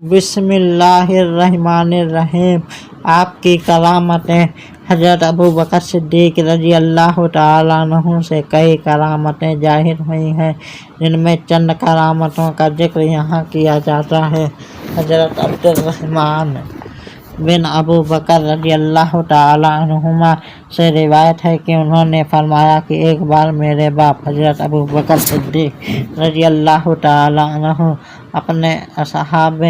بسم اللہ الرحمن الرحیم۔ آپ کی کرامتیں حضرت ابو بکر صدیق رضی اللہ تعالیٰ عنہ سے کئی کرامتیں ظاہر ہوئی ہیں، جن میں چند کرامتوں کا ذکر یہاں کیا جاتا ہے۔ حضرت عبد الرحمن بن ابو بکر رضی اللہ تعالیٰ عنہما سے روایت ہے کہ انہوں نے فرمایا کہ ایک بار میرے باپ حضرت ابو بکر صدیق رضی اللہ تعالیٰ عنہ اپنے اصحاب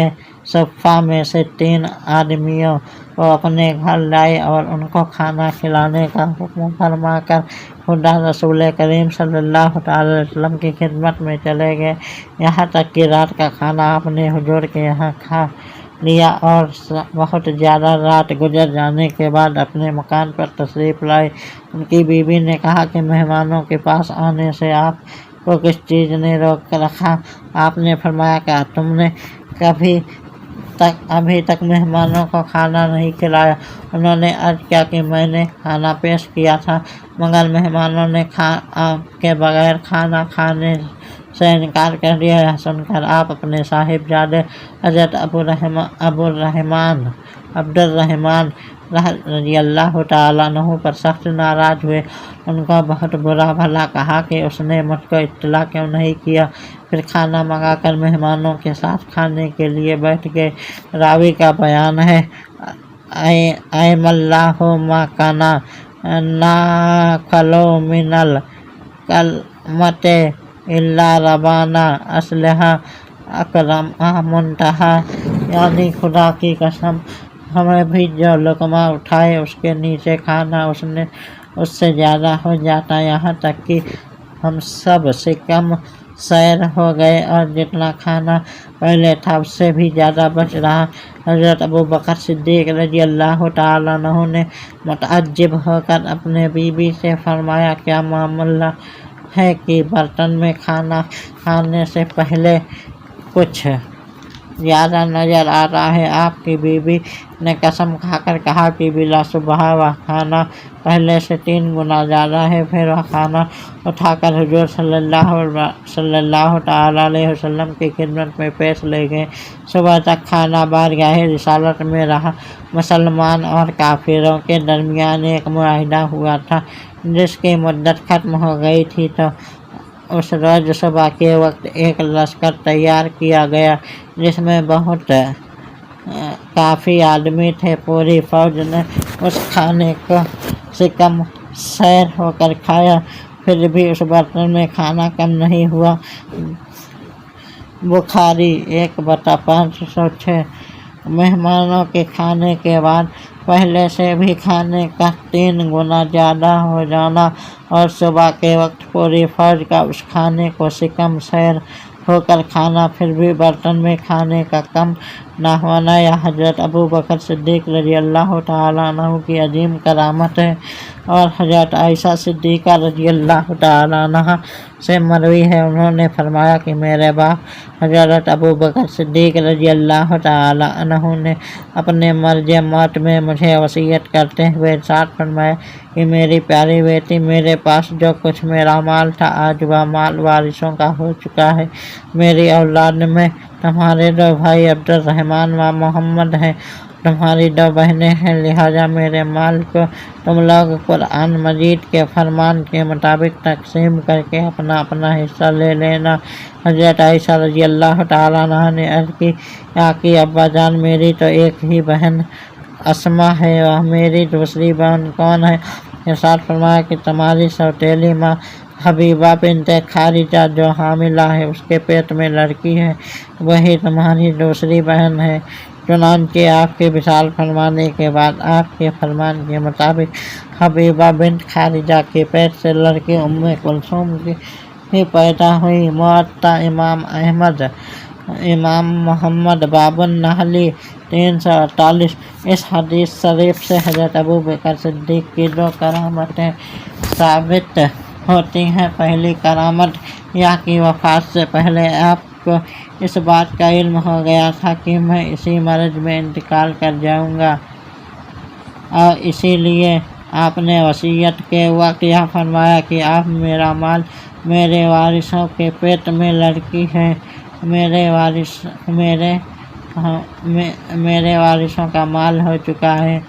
صفہ میں سے 3 آدمیوں کو اپنے گھر لائے اور ان کو کھانا کھلانے کا حکم فرما کر خدا رسول کریم صلی اللہ تعالی علیہ وسلم کی خدمت میں چلے گئے، یہاں تک کہ رات کا کھانا اپنے حضور کے یہاں کھا لیا اور بہت زیادہ رات گزر جانے کے بعد اپنے مکان پر تشریف لائے۔ ان کی بیوی نے کہا کہ مہمانوں کے پاس آنے سے آپ کو کس چیز نے روک رکھا؟ آپ نے فرمایا کہ تم نے ابھی تک مہمانوں کو کھانا نہیں کھلایا۔ انہوں نے عرض کیا کہ میں نے کھانا پیش کیا تھا، مگر مہمانوں نے آپ کے بغیر کھانا کھانے سے انکار کر دیا۔ یہ سن کر آپ اپنے صاحبزادے حضرت عبد الرحمن رضی اللہ تعالیٰ عنہ پر سخت ناراض ہوئے۔ ان کو بہت برا بھلا کہا کہ اس نے مجھ کو اطلاع کیوں نہیں کیا، پھر کھانا منگا کر مہمانوں کے ساتھ کھانے کے لیے بیٹھ گئے۔ راوی کا بیان ہے، ایم اللہ ما کانا ناکلو من الکلمۃ الا ربانا اصلھا اکرم منتہا، یعنی خدا کی قسم ہمیں بھی جو لقمہ اٹھائے اس کے نیچے کھانا اس سے زیادہ ہو جاتا، یہاں تک کہ ہم سب سے کم سیر ہو گئے اور جتنا کھانا پہلے تھا اس سے بھی زیادہ بچ رہا۔ حضرت ابو بکر صدیق رضی اللہ تعالیٰ عنہ نے متعجب ہو کر اپنے بیوی سے فرمایا، کیا معاملہ ہے کہ برتن میں کھانا کھانے سے پہلے کچھ زیادہ نظر آ رہا ہے؟ آپ کی بیوی نے قسم کھا کر کہا کہ بلا شبہ وہ کھانا پہلے سے 3 گنا زیادہ ہے۔ پھر وہ کھانا اٹھا کر حضور صلی اللہ تعالیٰ علیہ وسلم کی خدمت میں پیش لے گئے۔ صبح تک کھانا بارگاہ رسالت میں رہا۔ مسلمان اور کافروں کے درمیان ایک معاہدہ ہوا تھا، جس کی مدت ختم ہو گئی تھی، تو اس روز صبح کے وقت ایک لشکر تیار کیا گیا جس میں بہت کافی آدمی تھے۔ پوری فوج نے اس کھانے کو سے کم سیر ہو کر کھایا، پھر بھی اس برتن میں کھانا کم نہیں ہوا۔ بخاری 1/506۔ مہمانوں کے کھانے کے بعد پہلے سے بھی کھانے کا 3 گنا زیادہ ہو جانا اور صبح کے وقت پوری فوج کا اس کھانے کو سے کم سیر ہو کر کھانا، پھر بھی برتن میں کھانے کا کم نہ ہونا، یہ حضرت ابو بکر صدیق رضی اللہ تعالیٰ عنہ کی عظیم کرامت ہے۔ اور حضرت عائشہ صدیقہ رضی اللہ تعالیٰ عنہ سے مروی ہے، انہوں نے فرمایا کہ میرے باپ حضرت ابو بکر صدیق رضی اللہ تعالیٰ عنہ نے اپنے مرض موت میں مجھے وصیت کرتے ہوئے ارشاد فرمایا کہ میری پیاری بیٹی، میرے پاس جو کچھ میرا مال تھا آج وہ مال وارثوں کا ہو چکا ہے۔ میری اولاد میں تمہارے 2 بھائی عبد الرحمن و محمد ہیں، تمہاری 2 بہنیں ہیں، لہذا میرے مال کو تم لوگ قرآن مجید کے فرمان کے مطابق تقسیم کر کے اپنا اپنا حصہ لے لینا۔ حضرت عائشہ رضی اللہ تعالیٰ عنہ نے عرض کی، کہ ابا جان، میری تو ایک ہی بہن اسما ہے، وہ میری دوسری بہن کون ہے؟ ارشاد فرمایا کہ تمہاری سوتیلی ماں حبیبہ بنت خارجہ جو حاملہ ہے، اس کے پیٹ میں لڑکی ہے، وہی تمہاری دوسری بہن ہے۔ چنانچہ آپ کے وصال فرمانے کے بعد آپ کے فرمان کے مطابق حبیبہ بنت خارجہ کے پیٹ سے لڑکی ام کلثوم کی پیدا ہوئی۔ موطا امام احمد، امام محمد باب النحلی 348۔ اس حدیث شریف سے حضرت ابو بکر صدیق کی 2 کرامتیں ثابت ہوتی ہیں۔ پہلی کرامت یہ کہ وفات سے پہلے آپ کو اس بات کا علم ہو گیا تھا کہ میں اسی مرض میں انتقال کر جاؤں گا، اور اسی لیے آپ نے وصیت کے وقت یہ فرمایا کہ آپ میرا مال میرے وارثوں کے پیٹ میں لڑکی ہے، میرے میرے وارثوں کا مال ہو چکا ہے۔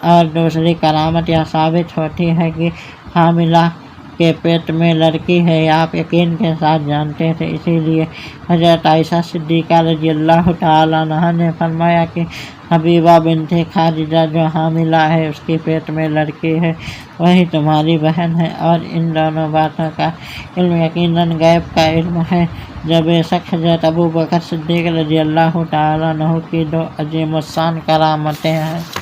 اور دوسری کرامت یہ ثابت ہوتی ہے کہ حاملہ کے پیٹ میں لڑکی ہے، آپ یقین کے ساتھ جانتے تھے۔ اسی لیے حضرت عائشہ صدیقہ رضی اللہ تعالیٰ عنہا نے فرمایا کہ حبیبہ بنت خارجہ جو حاملہ ہے، اس کے پیٹ میں لڑکی ہے، وہی تمہاری بہن ہے۔ اور ان دونوں باتوں کا علم یقیناً غیب کا علم ہے، جو بے شک حضرت ابوبکر صدیق رضی اللہ تعالیٰ عنہ کی دو عظیم الشان کرامتیں ہیں۔